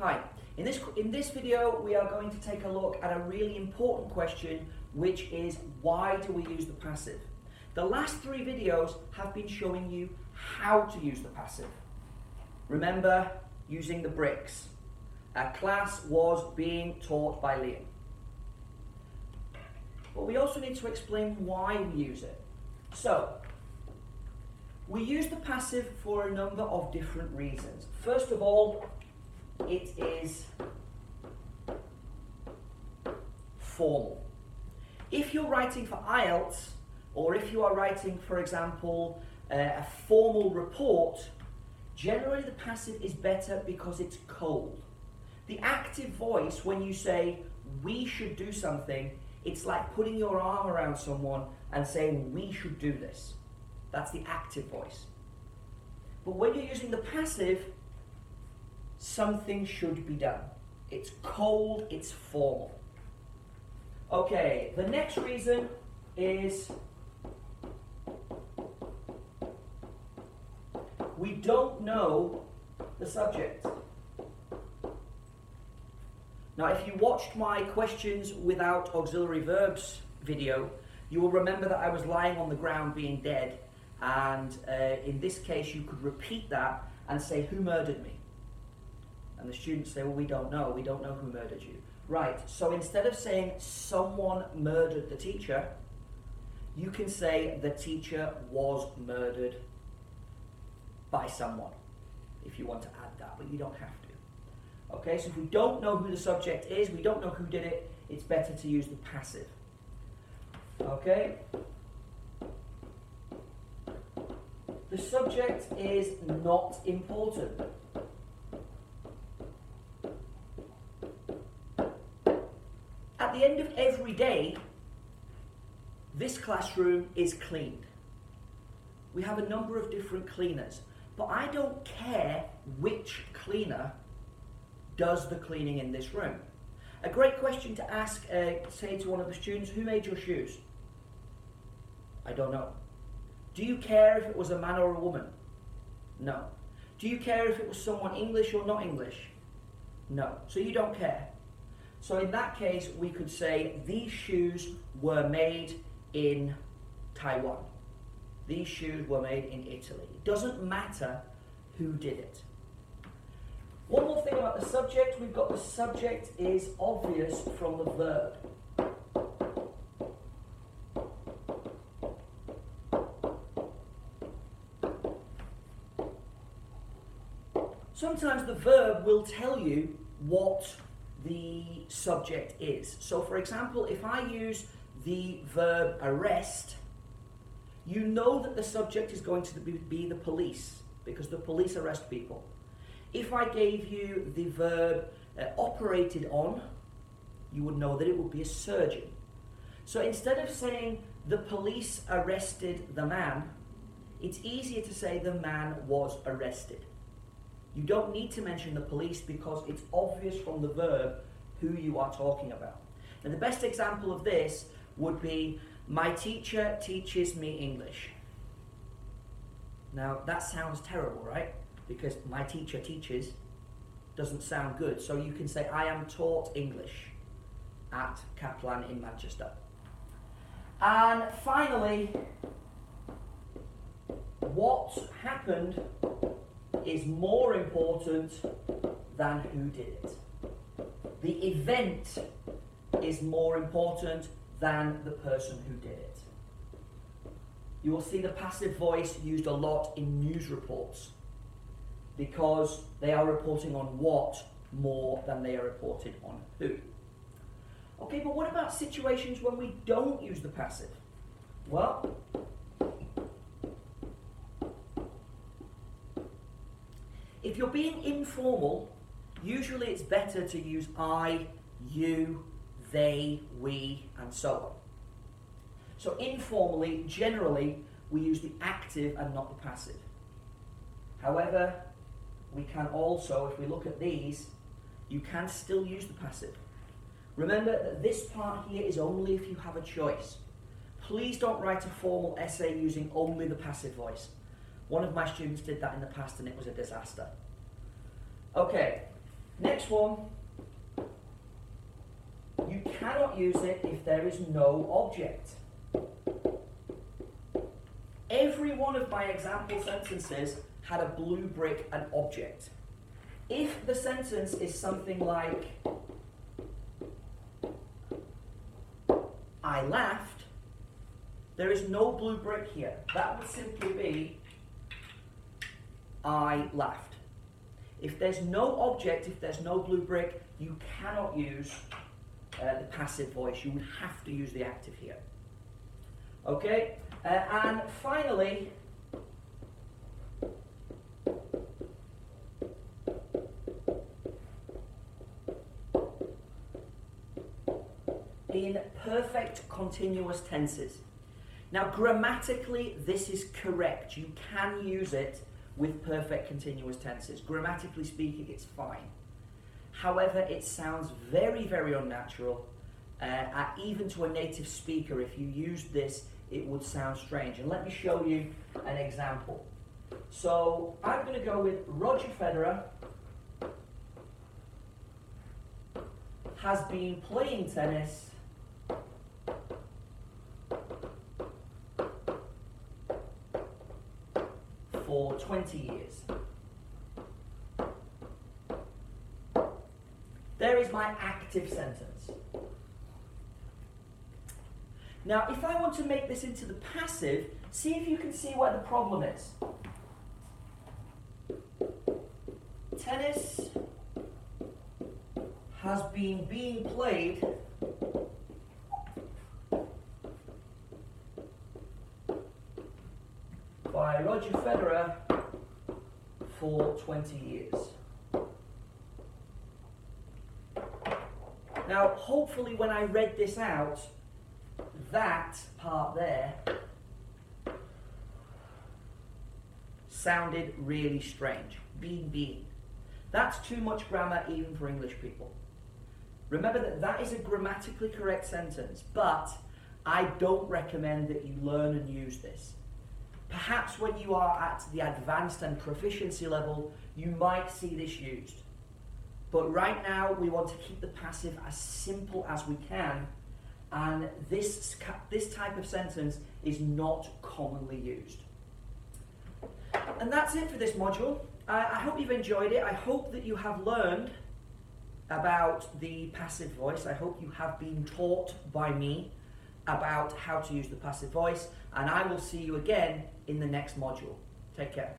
Hi, in this video we are going to take a look at a really important question, which is why do we use the passive? The last three videos have been showing you how to use the passive. Remember, using the bricks. Our class was being taught by Liam. But we also need to explain why we use it. So, we use the passive for a number of different reasons. First of all, it is formal. If you're writing for IELTS, or if you are writing, for example, a formal report, generally the passive is better because it's cold. The active voice, when you say, we should do something, it's like putting your arm around someone and saying, we should do this. That's the active voice. But when you're using the passive, something should be done. It's cold, it's formal. Okay, the next reason is we don't know the subject. Now, if you watched my questions without auxiliary verbs video, you will remember that I was lying on the ground being dead, and in this case you could repeat that and say, who murdered me? And the students say, well, we don't know who murdered you. Right, so instead of saying someone murdered the teacher, you can say the teacher was murdered by someone, if you want to add that, but you don't have to. Okay, so if we don't know who the subject is, we don't know who did it, it's better to use the passive. Okay? The subject is not important. At the end of every day, this classroom is cleaned. We have a number of different cleaners, but I don't care which cleaner does the cleaning in this room. A great question to ask, say to one of the students, who made your shoes? I don't know. Do you care if it was a man or a woman? No. Do you care if it was someone English or not English? No. So you don't care. So in that case, we could say these shoes were made in Taiwan. These shoes were made in Italy. It doesn't matter who did it. One more thing about the subject. We've got the subject is obvious from the verb. Sometimes the verb will tell you what the subject is. So for example, if I use the verb arrest, you know that the subject is going to be the police, because the police arrest people. If I gave you the verb operated on, you would know that it would be a surgeon. So instead of saying the police arrested the man, it's easier to say the man was arrested. You don't need to mention the police because it's obvious from the verb who you are talking about. And the best example of this would be, my teacher teaches me English. Now that sounds terrible, right? Because my teacher teaches doesn't sound good. So you can say, I am taught English at Kaplan in Manchester. And finally, what happened is more important than who did it. The event is more important than the person who did it. You will see the passive voice used a lot in news reports because they are reporting on what more than they are reporting on who. Okay, but what about situations when we don't use the passive? Well, if you're being informal, usually it's better to use I, you, they, we, and so on. So informally, generally, we use the active and not the passive. However, we can also, if we look at these, you can still use the passive. Remember that this part here is only if you have a choice. Please don't write a formal essay using only the passive voice. One of my students did that in the past and it was a disaster. Okay, Next one. You cannot use it if there is no object. Every one of my example sentences had a blue brick, an object. If the sentence is something like, I laughed, there is no blue brick here. That would simply be, I laughed. If there's no object, if there's no blue brick, you cannot use the passive voice. You would have to use the active here. Okay? And finally, in perfect continuous tenses. Now, grammatically, this is correct. You can use it with perfect continuous tenses. Grammatically speaking, it's fine. However, it sounds very, very unnatural. Even to a native speaker, if you used this, it would sound strange. And let me show you an example. So I'm going to go with Roger Federer has been playing tennis for 20 years. There is my active sentence. Now, if I want to make this into the passive, see if you can see where the problem is. Tennis has been being played by Roger Federer for 20 years. Now, hopefully when I read this out, that part there sounded really strange. Being. That's too much grammar even for English people. Remember that that is a grammatically correct sentence, but I don't recommend that you learn and use this. Perhaps when you are at the advanced and proficiency level, you might see this used. But right now, we want to keep the passive as simple as we can, and this type of sentence is not commonly used. And that's it for this module. I hope you've enjoyed it. I hope that you have learned about the passive voice. I hope you have been taught by me about how to use the passive voice, and I will see you again in the next module. Take care.